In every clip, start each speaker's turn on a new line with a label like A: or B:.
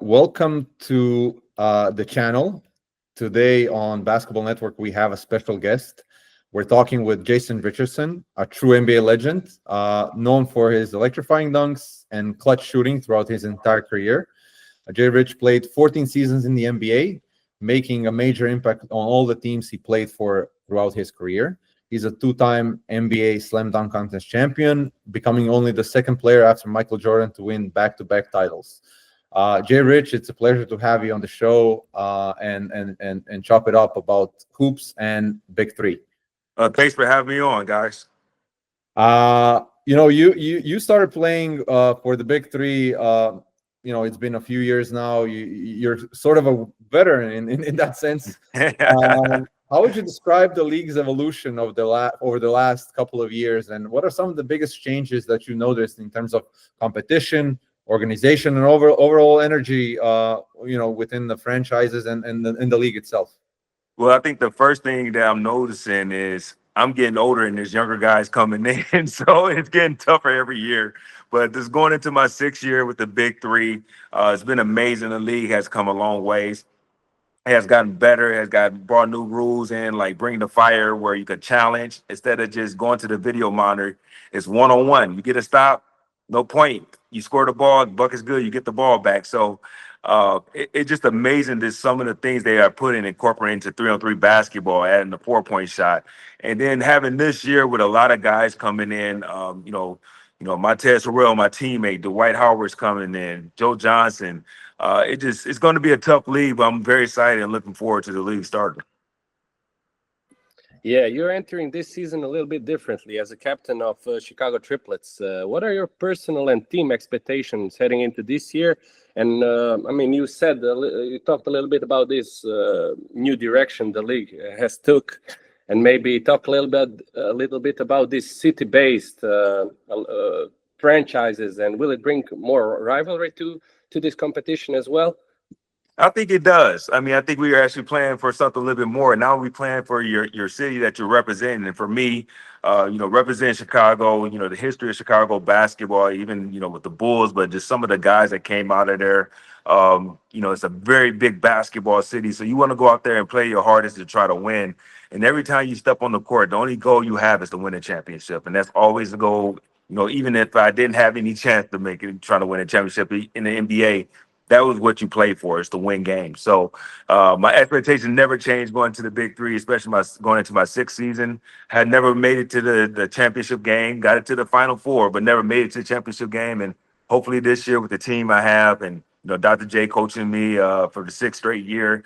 A: Welcome to the channel. Today on Basketball Network, we have a special guest. We're talking with Jason Richardson, a true NBA legend, known for his electrifying dunks and clutch shooting throughout his entire career. J. Rich played 14 seasons in the NBA, making a major impact on all the teams he played for throughout his career. He's a two-time NBA Slam Dunk Contest champion, becoming only the second player after Michael Jordan to win back-to-back titles. Jay Rich, it's a pleasure to have you on the show and chop it up about hoops and BIG3.
B: Thanks for having me on, guys.
A: You started playing for the BIG3. It's been a few years now. You're sort of a veteran in that sense. How would you describe the league's evolution of over the last couple of years, and what are some of the biggest changes that you noticed in terms of competition, organization, and overall energy, within the franchises and in the league itself?
B: Well, I think the first thing that I'm noticing is I'm getting older and there's younger guys coming in, so it's getting tougher every year. But just going into my 6th year with the BIG3, it's been amazing. The league has come a long ways. It has gotten better. It has brought new rules in, like bring the fire where you can challenge instead of just going to the video monitor. It's one-on-one. You get a stop, no point. You score the ball, the bucket's good, you get the ball back. So it's just amazing that some of the things they are putting incorporating into 3-on-3 basketball, adding the 4-point shot. And then having this year with a lot of guys coming in, Montez Harrell, my teammate, Dwight Howard's coming in, Joe Johnson. It's going to be a tough league, but I'm very excited and looking forward to the league starting.
C: Yeah, you're entering this season a little bit differently as a captain of Chicago Triplets. What are your personal and team expectations heading into this year? And you talked a little bit about this new direction the league has took, and maybe talk a little bit about this city-based franchises, and will it bring more rivalry to this competition as well?
B: I think it does. I think we are actually playing for something a little bit more. Now we playing for your city that you're representing. And for me, representing Chicago, the history of Chicago basketball, even, with the Bulls, but just some of the guys that came out of there. It's a very big basketball city. So you want to go out there and play your hardest to try to win. And every time you step on the court, the only goal you have is to win a championship. And that's always the goal. Even if I didn't have any chance to make it, trying to win a championship in the NBA, that was what you played for, is to win games. So my expectation never changed going to the BIG3, especially going into my 6th season. Had never made it to the championship game, got it to the Final Four, but never made it to the championship game. And hopefully this year with the team I have and Dr.J coaching me for the 6th straight year,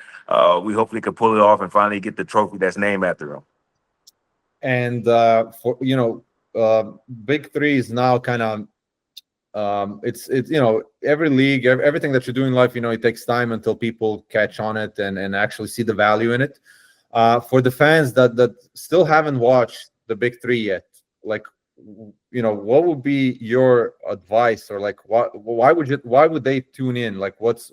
B: we hopefully can pull it off and finally get the trophy that's named after him.
A: And BIG3 is now kind of it's every league, everything that you do in life, it takes time until people catch on it and actually see the value in it. For the fans that still haven't watched the BIG3 yet, what would be your advice, or why would they tune in? What's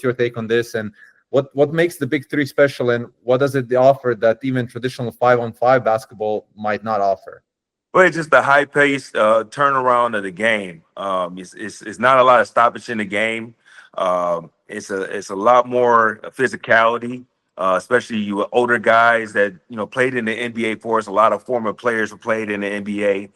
A: your take on this, and what makes the BIG3 special, and what does it offer that even traditional 5-on-5 basketball might not offer?
B: Well, it's just the high pace turnaround of the game. It's not a lot of stoppage in the game. It's a lot more physicality, especially you older guys that played in the NBA for us. A lot of former players who played in the NBA.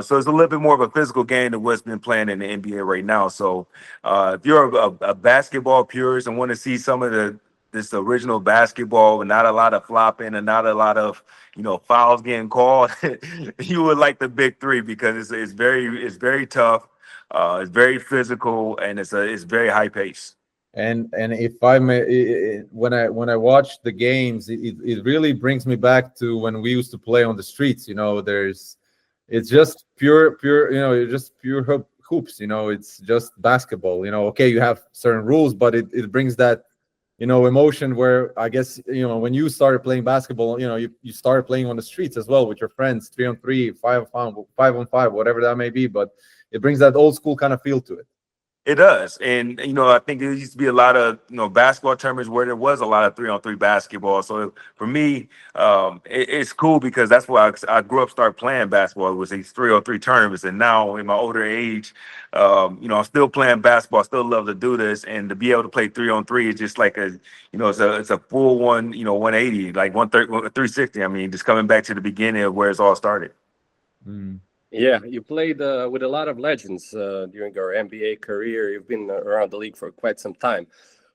B: So it's a little bit more of a physical game than what's been playing in the NBA right now. So if you're a basketball purist and want to see some of this original basketball and not a lot of flopping and not a lot of fouls getting called, you would like the BIG3, because it's very tough, it's very physical, and it's very high pace.
A: And if I may, when I watch the games, it really brings me back to when we used to play on the streets. It's just pure just pure hoops. It's just basketball. Okay, you have certain rules, but it brings that emotion, where I guess when you started playing basketball, you started playing on the streets as well with your friends, 3-on-3, 5-on-5, whatever that may be, but it brings that old school kind of feel to it.
B: It does. And, I think there used to be a lot of, basketball tournaments where there was a lot of 3-on-3 basketball. So for me, it's cool because that's why I grew up, started playing basketball. It was these 3-on-3 tournaments. And now in my older age, I'm still playing basketball. I still love to do this. And to be able to play 3-on-3 is just like it's a full 180, like 130, 360. I mean, just coming back to the beginning of where it's all started.
A: Mm.
C: Yeah, you played with a lot of legends during your NBA career. You've been around the league for quite some time.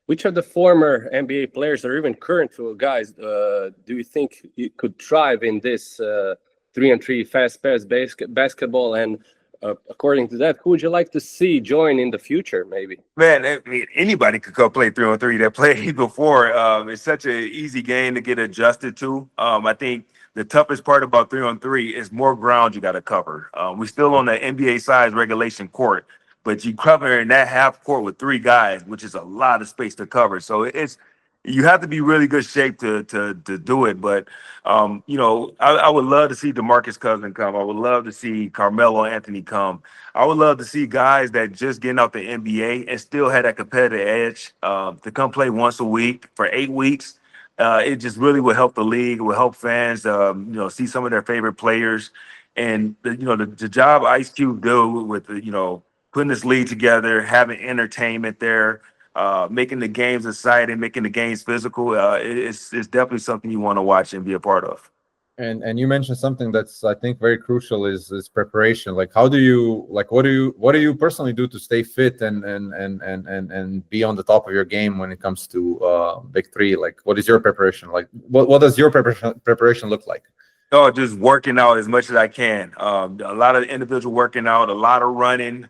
C: Which of the former NBA players or even current guys do you think you could thrive in this 3-on-3 fast-paced basketball? And according to that, who would you like to see join in the future, maybe?
B: Man, I mean, anybody could go play 3-on-3 that played before. It's such an easy game to get adjusted to. I think the toughest part about 3-on-3 is more ground you got to cover. We're still on the NBA size regulation court, but you cover in that half court with three guys, which is a lot of space to cover. So you have to be really good shape to do it. But I would love to see DeMarcus Cousins come. I would love to see Carmelo Anthony come. I would love to see guys that just getting out the NBA and still had that competitive edge to come play once a week for 8 weeks. It just really would help the league. It would help fans, see some of their favorite players. And the job Ice Cube do with putting this league together, having entertainment there, making the games exciting, making the games physical. It's definitely something you want to watch and be a part of.
A: And you mentioned something that's, I think, very crucial is preparation. Like, how do you what do you personally do to stay fit and be on the top of your game when it comes to Big 3? Like, what is your preparation like? What does your preparation look like?
B: Oh, just working out as much as I can. A lot of individual working out, a lot of running,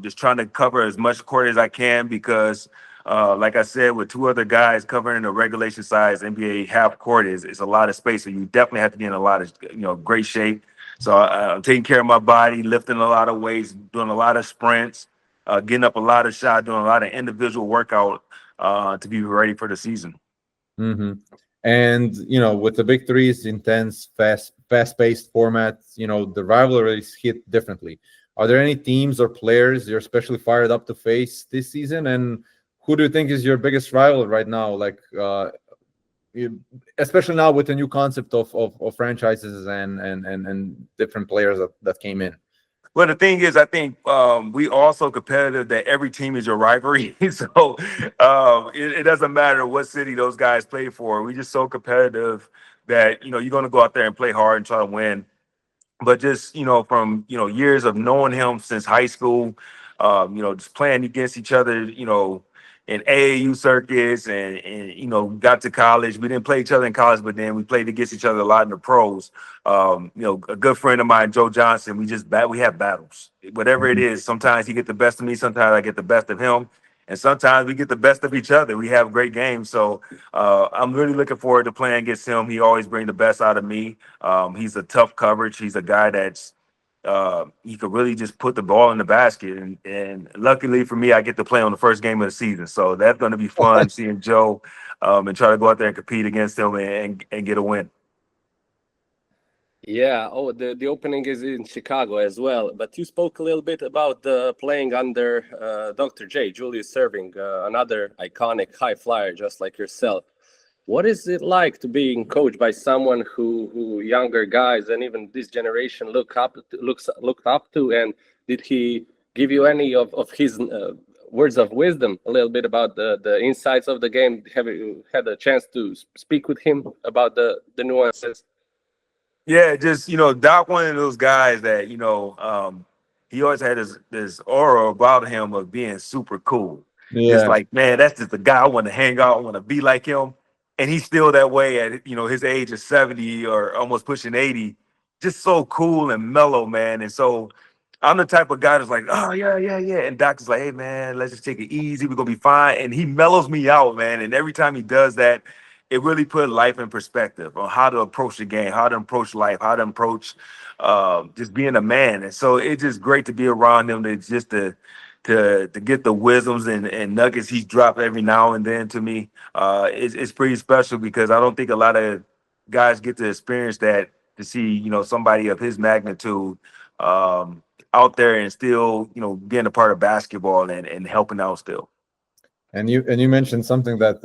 B: just trying to cover as much court as I can because, like I said, with two other guys covering the regulation size NBA half court is a lot of space. So you definitely have to be in a lot of great shape. So I'm taking care of my body, lifting a lot of weights, doing a lot of sprints, getting up a lot of shots, doing a lot of individual workout to be ready for the season.
A: Hmm. And with the Big 3's intense, fast-paced format, the rivalries hit differently. Are there any teams or players you're especially fired up to face this season? And who do you think is your biggest rival right now? Like, especially now with the new concept of franchises and different players that came in.
B: Well, the thing is, I think we are so competitive that every team is your rivalry. So it doesn't matter what city those guys play for. We just so competitive that you're going to go out there and play hard and try to win. But just from years of knowing him since high school, just playing against each other, in AAU circuits and got to college. We didn't play each other in college, but then we played against each other a lot in the pros. A good friend of mine, Joe Johnson, we have battles. Whatever it is, sometimes he get the best of me, sometimes I get the best of him. And sometimes we get the best of each other. We have great games. So I'm really looking forward to playing against him. He always brings the best out of me. He's a tough coverage. He's a guy that's he could really just put the ball in the basket. And luckily for me, I get to play on the first game of the season. So that's going to be fun seeing Joe and try to go out there and compete against him and get a win.
C: Yeah. Oh, the opening is in Chicago as well. But you spoke a little bit about playing under Dr.J, Julius Serving, another iconic high flyer just like yourself. What is it like to being coached by someone who younger guys and even this generation looked up to? And did he give you any of his words of wisdom, a little bit about the insights of the game? Have you had a chance to speak with him about the nuances?
B: Yeah, just Doc, one of those guys that he always had this aura about him of being super cool. Just
A: Yeah.
B: like, man, that's just the guy I want to hang out, I want to be like him. And he's still that way at his age of 70 or almost pushing 80. Just so cool and mellow, man. And so I'm the type of guy that's like, oh yeah, yeah, yeah. And Doc is like, hey man, let's just take it easy. We're gonna be fine. And he mellows me out, man. And every time he does that, it really put life in perspective on how to approach the game, how to approach life, how to approach just being a man. And so it's just great to be around him. To get the wisdoms and nuggets he's dropped every now and then to me. It's pretty special because I don't think a lot of guys get to experience that, to see somebody of his magnitude out there and still, you know, being a part of basketball and helping out still.
A: And you mentioned something that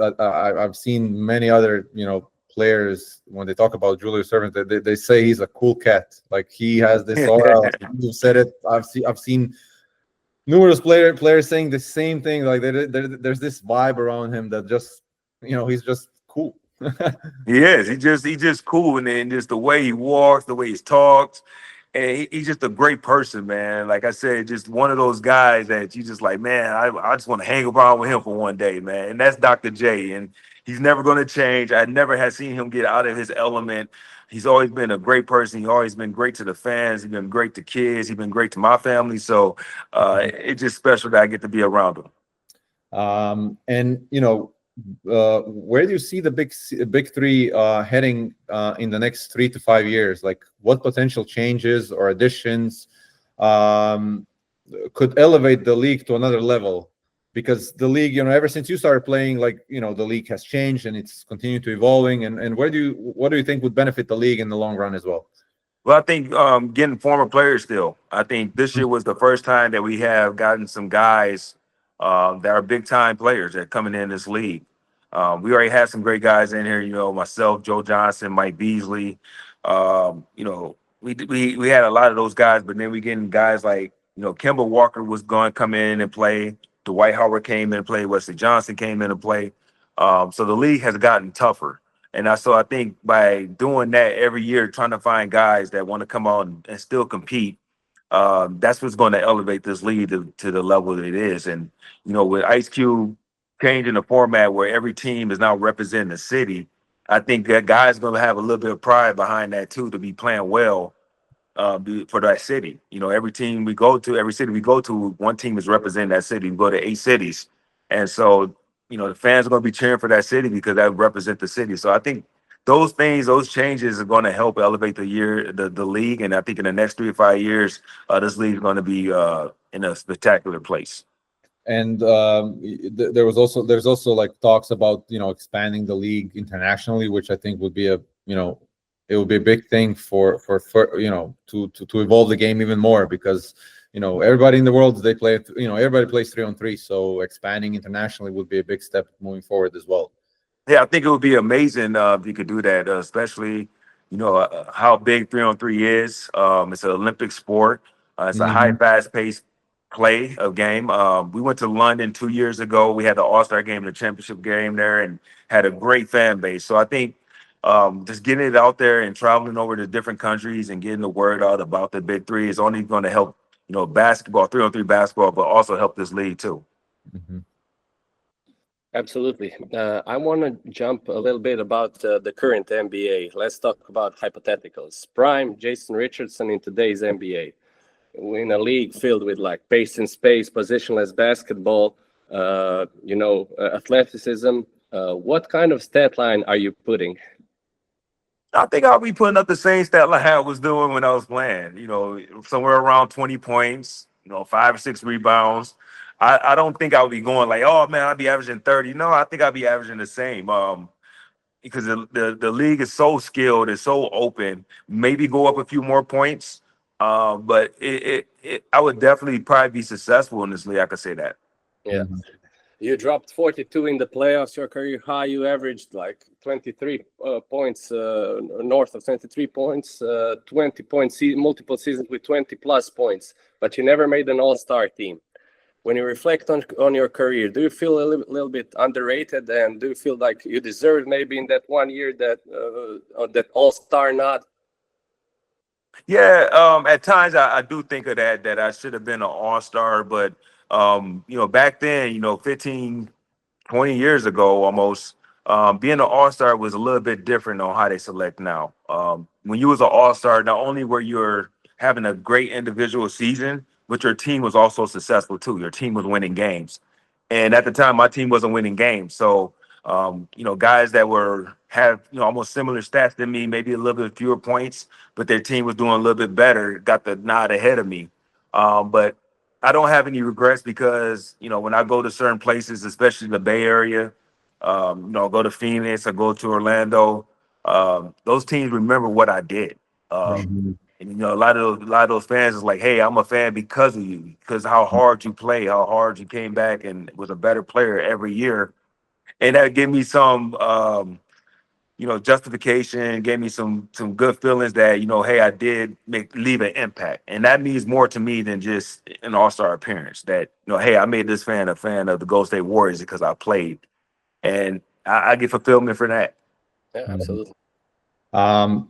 A: I've seen many other, you know, players when they talk about Julius Erving, they say he's a cool cat. Like he has this aura. You said it. I've seen numerous players saying the same thing. Like there's this vibe around him that just, you know, he's just cool.
B: He is. He just cool, and then just the way he walks, the way he talks, and he's just a great person, man. Like I said, just one of those guys that you just like, man. I just want to hang around with him for one day, man. And that's Dr. J, and he's never going to change. I never had seen him get out of his element. He's always been a great person. He's always been great to the fans. He's been great to kids. He's been great to my family. So it's just special that I get to be around him.
A: And you know, where do you see the big three heading in the next 3 to 5 years? Like, what potential changes or additions could elevate the league to another level? Because the league, you know, ever since you started playing, like, you know, the league has changed and it's continued to evolving. And what do you think would benefit the league in the long run as well?
B: Well, I think getting former players still. I think this year was the first time that we have gotten some guys that are big time players that are coming in this league. We already had some great guys in here, you know, myself, Joe Johnson, Mike Beasley. You know, we had a lot of those guys, but then we getting guys like, you know, Kemba Walker was going to come in and play. Dwight Howard came in and played. Wesley Johnson came in and played. So the league has gotten tougher. And I think by doing that every year, trying to find guys that want to come on and still compete, that's what's going to elevate this league to the level that it is. And, you know, with Ice Cube changing the format where every team is now representing the city, I think that guys going to have a little bit of pride behind that too, to be playing well for that city. You know, every city we go to, one team is representing that city. We go to 8 cities. And so, you know, the fans are going to be cheering for that city because that represents the city. So I think those things, those changes are going to help elevate the league. And I think in the next 3 to 5 years, this league is going to be in a spectacular place.
A: And there's also like talks about, you know, expanding the league internationally, which I think would be a, you know, it would be a big thing for you know, to evolve the game even more, because, you know, everybody in the world, they play, you know, everybody plays 3-on-3, so expanding internationally would be a big step moving forward as well.
B: Yeah, I think it would be amazing if you could do that, especially, you know, how big 3-on-3 is. It's an Olympic sport. It's a high, fast-paced play of game. We went to London 2 years ago. We had the All-Star game, the championship game there, and had a great fan base. So I think just getting it out there and traveling over to different countries and getting the word out about the Big Three is only going to help, you know, basketball, 3-on-3 basketball, but also help this league too.
C: Absolutely. I want to jump a little bit about the current NBA. Let's talk about hypotheticals. Prime Jason Richardson in today's NBA. In a league filled with like pace and space, positionless basketball, you know, athleticism. What kind of stat line are you putting?
B: I think I'll be putting up the same stat line I was doing when I was playing, you know, somewhere around 20 points, you know, 5 or 6 rebounds. I don't think I'll be going like, oh man, I'll be averaging 30. No, I think I'll be averaging the same. Because the league is so skilled, it's so open. Maybe go up a few more points. But I would definitely probably be successful in this league. I could say that.
C: Yeah. You dropped 42 in the playoffs, your career high. You averaged like 23 points, north of 23 points, 20 points, multiple seasons with 20 plus points, but you never made an all-star team. When you reflect on your career, do you feel a little bit underrated, and do you feel like you deserved maybe in that 1 year that all-star nod?
B: Yeah, at times I do think of that I should have been an all-star, but you know, back then, you know, 15, 20 years ago almost, being an all-star was a little bit different on how they select now. When you was an all-star, not only were you having a great individual season, but your team was also successful too. Your team was winning games. And at the time, my team wasn't winning games. So, you know, guys that have, you know, almost similar stats than me, maybe a little bit fewer points, but their team was doing a little bit better, got the nod ahead of me. But I don't have any regrets because, you know, when I go to certain places, especially the Bay Area, you know, go to Phoenix, I go to Orlando, those teams remember what I did. And a lot of those fans is like, hey, I'm a fan because of you, because how hard you play, how hard you came back and was a better player every year. And that gave me some justification, gave me some good feelings that, hey, I did leave an impact. And that means more to me than just an all-star appearance. That, hey, I made this fan a fan of the Golden State Warriors because I played. And I get fulfillment for that.
C: Yeah,
A: Mhm.
C: absolutely.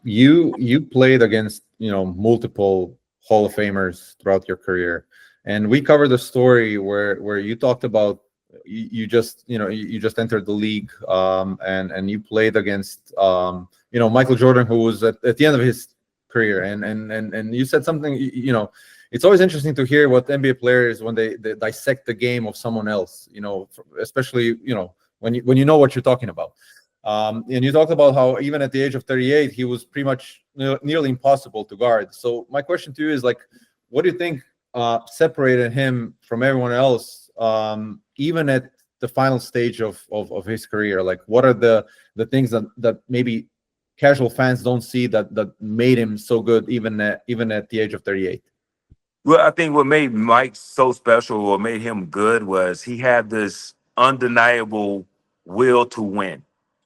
A: You played against multiple Hall of Famers throughout your career, and we covered the story where you talked about you just you just entered the league, and you played against Michael Jordan, who was at the end of his career, and you said something. It's always interesting to hear what NBA players when they dissect the game of someone else, especially when you know what you're talking about. And you talked about how even at the age of 38, he was pretty much nearly impossible to guard. So my question to you is like, what do you think separated him from everyone else, even at the final stage of his career? Like, what are the things that maybe casual fans don't see that made him so good, even at the age of 38?
B: Well, I think what made Mike so special, what made him good, was he had this undeniable will to win.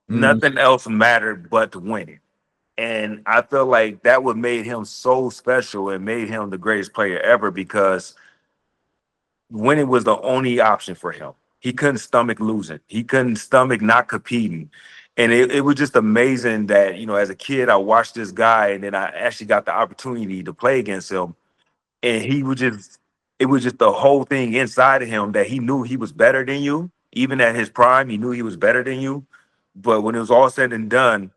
A: Mm,
B: Nothing else mattered but to win it. And I feel like that what made him so special and made him the greatest player ever, because winning was the only option for him. He couldn't stomach losing. He couldn't stomach not competing. And it was just amazing that, as a kid, I watched this guy and then I actually got the opportunity to play against him. And it was just the whole thing inside of him that he knew he was better than you. Even at his prime, he knew he was better than you. But when it was all said and done,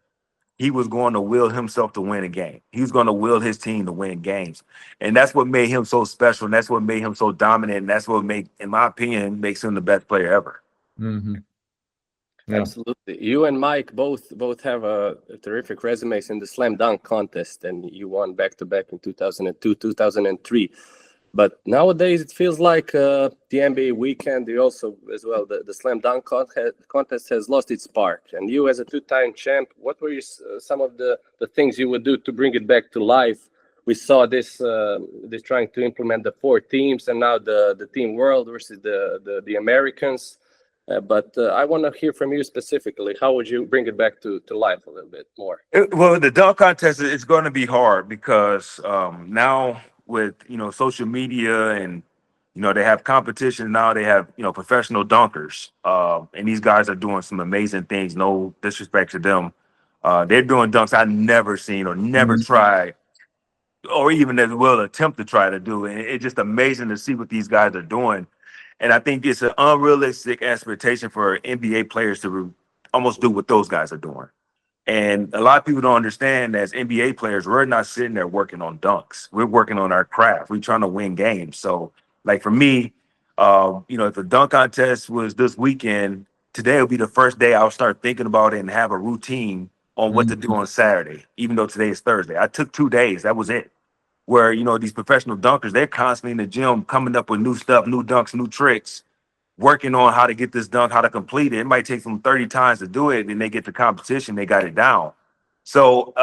B: he was going to will himself to win a game. He was going to will his team to win games. And that's what made him so special. And that's what made him so dominant. And that's what in my opinion, makes him the best player ever.
A: mhm. Yeah.
C: Absolutely. You and Mike both have a terrific resumes in the slam dunk contest, and you won back to back in 2002, 2003. But nowadays it feels like the NBA weekend, you also as well, the slam dunk contest has lost its spark. And you, as a two-time champ, what were some of the things you would do to bring it back to life? We saw this trying to implement the four teams, and now the team world versus the Americans. But I want to hear from you specifically. How would you bring it back to life a little bit more?
B: Well, the dunk contest is going to be hard because now with social media and they have competition now. They have professional dunkers, and these guys are doing some amazing things. No disrespect to them, they're doing dunks I never seen or never
A: Mhm.
B: tried, or even as will attempt to try to do. And it's just amazing to see what these guys are doing. And I think it's an unrealistic expectation for NBA players to almost do what those guys are doing. And a lot of people don't understand as NBA players, we're not sitting there working on dunks. We're working on our craft. We're trying to win games. So, like for me, if the dunk contest was this weekend, today will be the first day I'll start thinking about it and have a routine on what to do on Saturday, even though today is Thursday. I took 2 days. That was it. Where, these professional dunkers, they're constantly in the gym coming up with new stuff, new dunks, new tricks, working on how to get this dunk, how to complete it. It might take them 30 times to do it, and they get the competition, they got it down. So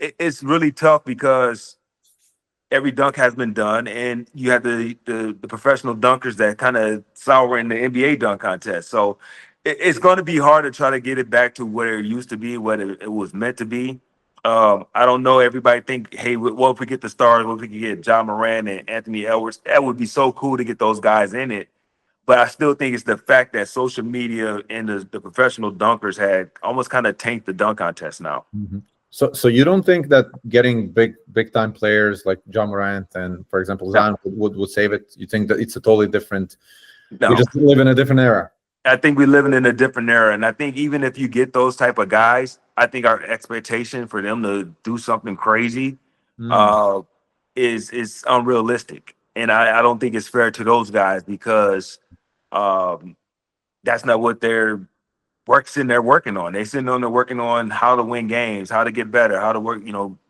B: it's really tough because every dunk has been done, and you have the professional dunkers that kind of sour in the NBA dunk contest. So it's going to be hard to try to get it back to where it used to be, what it was meant to be. I don't know. Everybody think, hey, what if we get the stars? What if we could get John Moran and Anthony Edwards? That would be so cool to get those guys in it. But I still think it's the fact that social media and the professional dunkers had almost kind of tanked the dunk contest now.
A: Mhm. So you don't think that getting big time players like John Morant and, for example,
B: No,
A: Zion would save it? You think that it's a totally different? We
B: no.
A: just live in a different era.
B: I think we're living in a different era. And I think even if you get those type of guys, I think our expectation for them to do something crazy
A: Mm,
B: uh, is unrealistic. And I don't think it's fair to those guys because um, that's not what they're sitting there working on. They sitting on there working on how to win games, how to get better, how to work,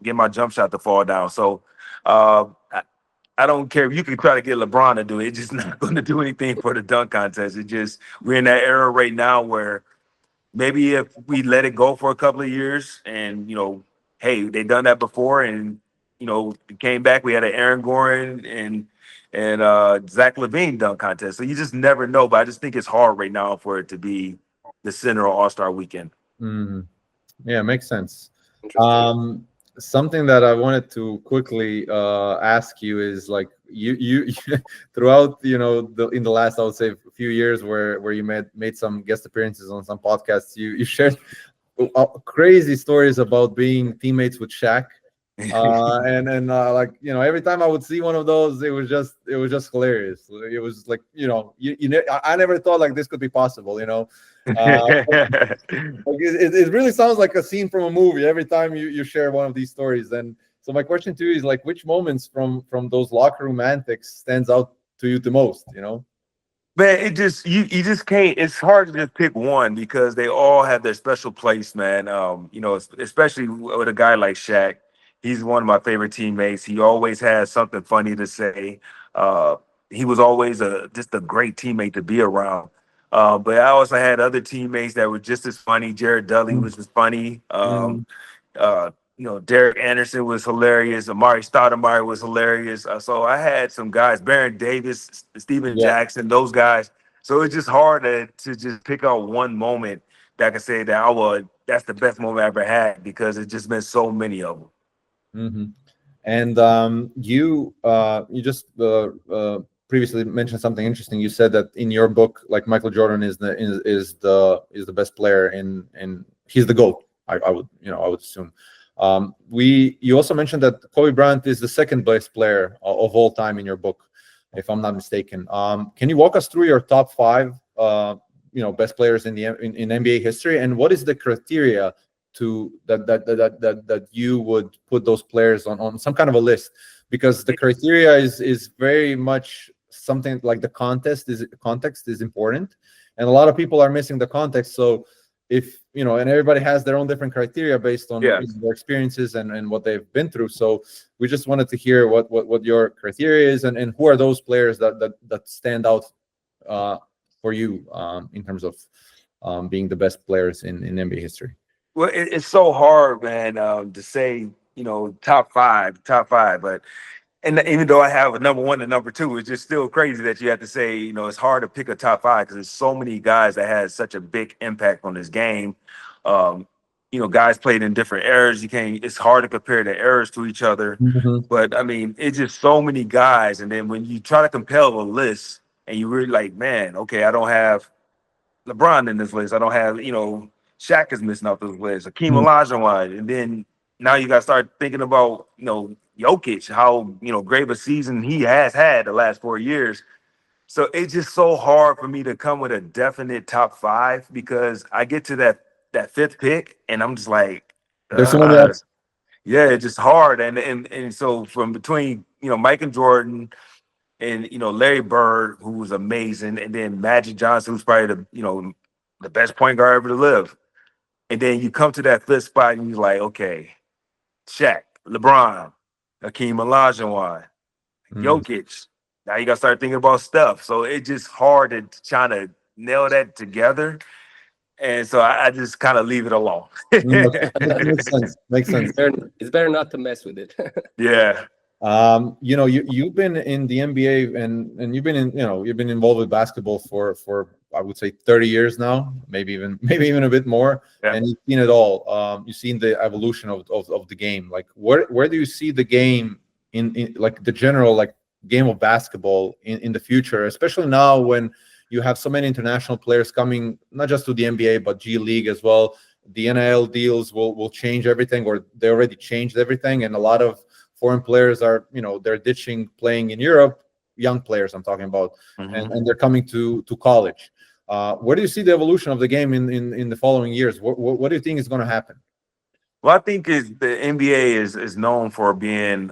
B: get my jump shot to fall down. So uh, I, I don't care if you can try to get LeBron to do it. It's just not going to do anything for the dunk contest. It just we're in that era right now where maybe if we let it go for a couple of years and hey, they done that before and came back. We had an Aaron Gordon and Zach LaVine dunk contest. So you just never know. But I just think it's hard right now for it to be the center of All-Star Weekend.
A: Mhm. Yeah, makes sense.
C: Interesting.
A: Something that I wanted to quickly ask you is like you throughout in the last, I would say, few years where you made some guest appearances on some podcasts, you shared crazy stories about being teammates with Shaq. And like every time I would see one of those, it was just hilarious. It was like I never thought like this could be possible. Like it really sounds like a scene from a movie every time you share one of these stories. And so my question to you is like, which moments from those locker room antics stands out to you the most?
B: Man, it just you just can't. It's hard to just pick one because they all have their special place, man. Especially with a guy like Shaq. He's one of my favorite teammates. He always has something funny to say. Uh, he was always just a great teammate to be around. But I also had other teammates that were just as funny. Jared Dudley was just funny.
A: Mm,
B: Uh, Derek Anderson was hilarious. Amari Stoudemire was hilarious. So I had some guys, Baron Davis, Steven
A: yeah.
B: Jackson, those guys. So it's just hard to just pick out one moment that I can say that that's the best moment I ever had because it's just been so many of them.
A: Hmm. And you just previously mentioned something interesting. You said that in your book, like Michael Jordan is the best player in he's the GOAT. I would assume. You also mentioned that Kobe Bryant is the second best player of all time in your book, if I'm not mistaken. Can you walk us through your top five best players in NBA history, and what is the criteria to that you would put those players on some kind of a list? Because the criteria is very much something like the context is important, and a lot of people are missing the context. So if and everybody has their own different criteria based on
B: Yes.
A: their experiences and what they've been through. So we just wanted to hear what your criteria is, and who are those players that stand out uh, for you in terms of being the best players in NBA history.
B: Well, it's so hard, man, to say, top five, but and even though I have a number one and number two, it's just still crazy that you have to say, it's hard to pick a top five because there's so many guys that had such a big impact on this game. Um, guys played in different eras. It's hard to compare the eras to each other.
A: Mhm.
B: But I mean, it's just so many guys. And then when you try to compel a list and you really like, man, okay, I don't have LeBron in this list. I don't have, Shaq is missing off this list. Hakeem
A: Mhm.
B: Olajuwon. And then now you got to start thinking about, Jokic, how, great of a season he has had the last 4 years. So it's just so hard for me to come with a definite top five because I get to that fifth pick and I'm just like,
A: There's so many.
B: yeah, it's just hard. And so from between, Mike and Jordan and Larry Bird, who was amazing, and then Magic Johnson, who's probably the best point guard ever to live. And then you come to that fifth spot and you're like, okay, Shaq, LeBron, Hakeem Olajuwon,
A: Mm.
B: Jokic. Now you got to start thinking about stuff. So it's just hard to try to nail that together. And so I just kind of leave it alone.
A: Okay. Makes sense. Makes sense.
C: It's better not to mess with it.
B: Yeah.
A: You've been in the NBA and you've been involved with basketball for I would say 30 years now, maybe even a bit more,
B: Yeah.
A: and you've seen it all. You've seen the evolution of the game. Like where do you see the game in like the general like game of basketball in the future, especially now when you have so many international players coming, not just to the NBA but G League as well. The NIL deals will change everything, or they already changed everything, and a lot of foreign players are they're ditching playing in Europe, young players I'm talking about, and,
B: Mhm.
A: and they're coming to college. Where do you see the evolution of the game in the following years? What do you think is going to happen?
B: Well, I think the NBA is known for being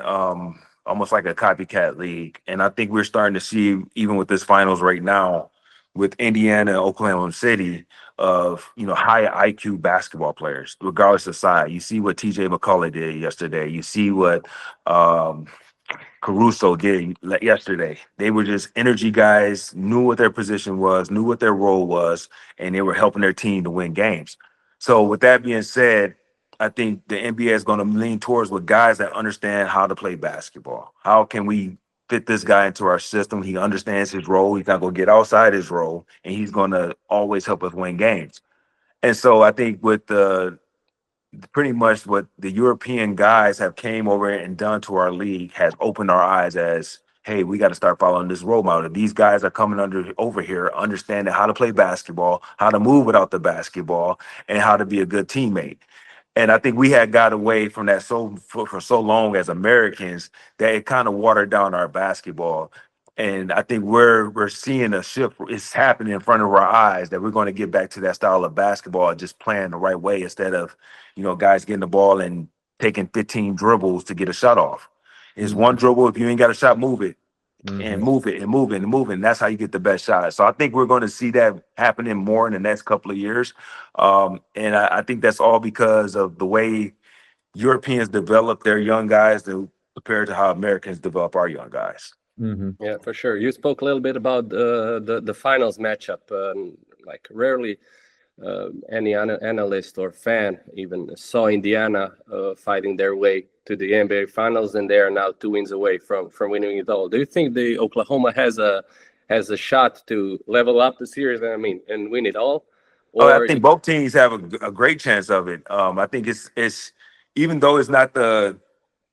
B: almost like a copycat league, and I think we're starting to see even with this finals right now, with Indiana and Oklahoma City, of high IQ basketball players, regardless of size. You see what TJ McCullough did yesterday. You see what um, Caruso did yesterday. They were just energy guys, knew what their position was, knew what their role was, and they were helping their team to win games. So with that being said, I think the NBA is going to lean towards with guys that understand how to play basketball. How can we fit this guy into our system? He understands his role. He's not going to get outside his role, and he's going to always help us win games. And so I think with the pretty much what the European guys have came over and done to our league has opened our eyes as, hey, we got to start following this role model. These guys are coming over here, understanding how to play basketball, how to move without the basketball, and how to be a good teammate. And I think we had got away from that for so long as Americans that it kind of watered down our basketball. And I think we're seeing a shift. It's happening in front of our eyes that we're going to get back to that style of basketball and just playing the right way instead of, guys getting the ball and taking 15 dribbles to get a shot off. It's one dribble. If you ain't got a shot, move it and move it and move it and move it. And that's how you get the best shot. So I think we're going to see that happening more in the next couple of years. And I think that's all because of the way Europeans develop their young guys compared to how Americans develop our young guys.
C: Yeah, for sure. You spoke a little bit about the finals matchup. Like rarely any analyst or fan even saw Indiana fighting their way to the NBA Finals, and they are now 2 wins away from winning it all. Do you think the Oklahoma has a shot to level up the series? And win it all?
B: I think both teams have a great chance of it. I think it's even though it's not the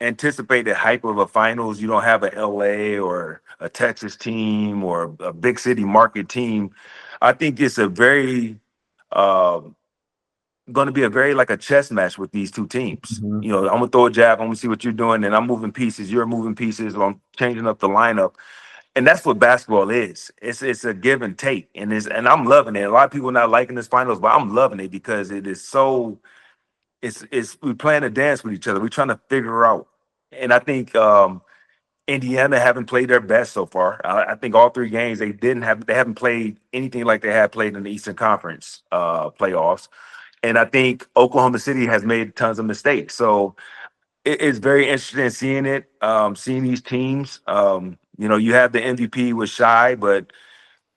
B: anticipated hype of a finals, you don't have a LA or a Texas team or a big city market team. I think it's a very going to be a very like a chess match with these two teams. I'm gonna throw a jab, I'm gonna see what you're doing, and I'm moving pieces, you're moving pieces, I'm changing up the lineup. And that's what basketball is. It's a give and take, and I'm loving it. A lot of people not liking this finals, but I'm loving it because it is so. It's we're playing a dance with each other. We're trying to figure out, and I think Indiana haven't played their best so far. I think all 3 games they haven't played anything like they had played in the Eastern Conference playoffs, and I think Oklahoma City has made tons of mistakes. So it's very interesting seeing it, seeing these teams. You have the MVP with Shy, but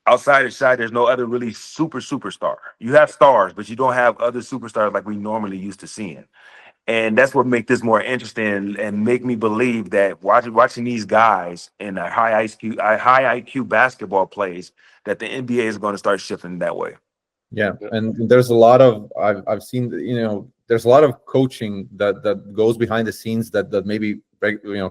B: outside of Shy, there's no other really superstar. You have stars, but you don't have other superstars like we normally used to seeing. And that's what make this more interesting and make me believe that watching these guys in a high IQ basketball plays, that the NBA is going to start shifting that way.
A: Yeah, and there's a lot of I've seen there's a lot of coaching that goes behind the scenes that maybe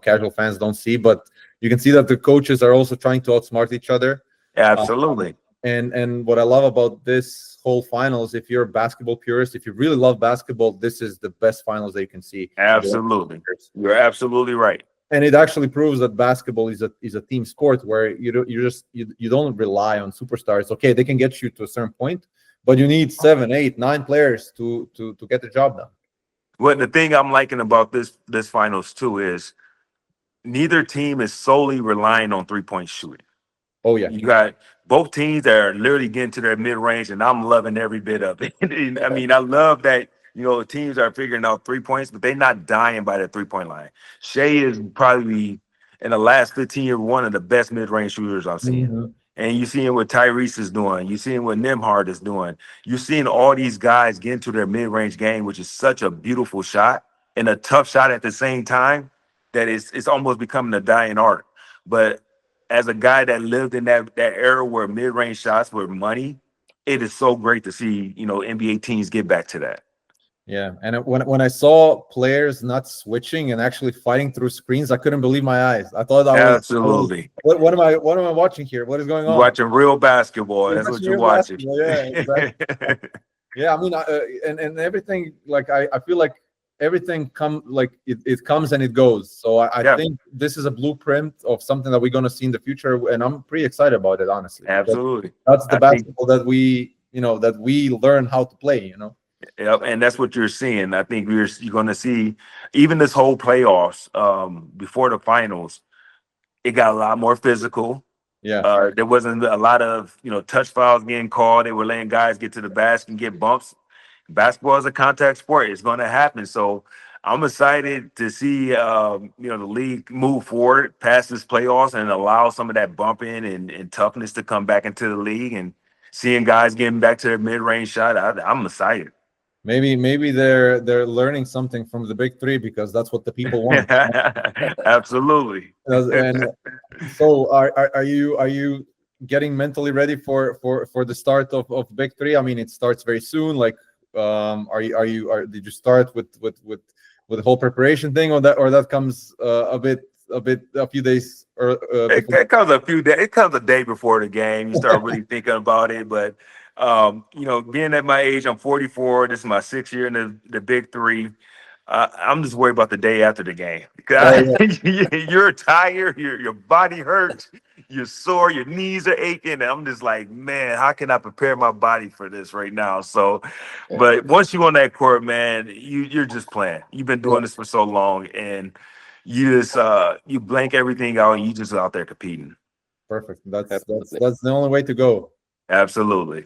A: casual fans don't see, but you can see that the coaches are also trying to outsmart each other.
B: Absolutely.
A: And what I love about this whole finals, if you're a basketball purist, if you really love basketball, this is the best finals that you can see.
B: Absolutely, you're absolutely right.
A: And it actually proves that basketball is a team sport where you don't rely on superstars. Okay, they can get you to a certain point, but you need 7, 8, 9 players to get the job done.
B: Well, the thing I'm liking about this finals too is neither team is solely relying on 3-point shooting.
A: Oh yeah,
B: you got both teams that are literally getting to their mid range, and I'm loving every bit of it. I mean, I love that teams are figuring out 3 points, but they're not dying by the 3-point line. Shea is probably in the last 15 years one of the best mid range shooters I've seen. And you're seeing what Tyrese is doing. You're seeing what Nimhard is doing. You're seeing all these guys get into their mid-range game, which is such a beautiful shot and a tough shot at the same time that it's almost becoming a dying art. But as a guy that lived in that era where mid-range shots were money, it is so great to see, NBA teams get back to that.
A: Yeah, and when I saw players not switching and actually fighting through screens, I couldn't believe my eyes. I thought
B: absolutely.
A: What am I watching here? What is going on?
B: You're watching real basketball. That's what you're watching.
A: Yeah, exactly. Yeah, I mean, and everything. Like I feel like everything it comes and it goes. So I think this is a blueprint of something that we're going to see in the future, and I'm pretty excited about it, honestly.
B: Absolutely,
A: that's the basketball that we learn how to play.
B: Yep, and that's what you're seeing. I think you're going to see even this whole playoffs before the finals. It got a lot more physical.
A: Yeah,
B: there wasn't a lot of touch fouls getting called. They were letting guys get to the basket and get bumps. Basketball is a contact sport. It's going to happen. So I'm excited to see the league move forward past this playoffs and allow some of that bumping and toughness to come back into the league and seeing guys getting back to their mid-range shot. I'm excited.
A: Maybe they're learning something from the big three, because that's what the people want.
B: Absolutely.
A: And so are you getting mentally ready for the start of big three? I mean, it starts very soon. Like, did you start with the whole preparation thing, or that comes a few days before?
B: It comes a few days. It comes a day before the game. You start really thinking about it. But being at my age, I'm 44. This is my 6th year in the big three. I'm just worried about the day after the game, because
A: Oh,
B: you're tired, your body hurts, you're sore, your knees are aching. And I'm just like, man, how can I prepare my body for this right now? So,
C: Yeah.
B: but once you on that court, man, you're just playing. You've been
A: yeah,
B: doing this for so long, and you just you blank everything out, and you just out there competing.
A: perfect. That's
C: Absolutely.
A: that's the only way to go.
B: Absolutely.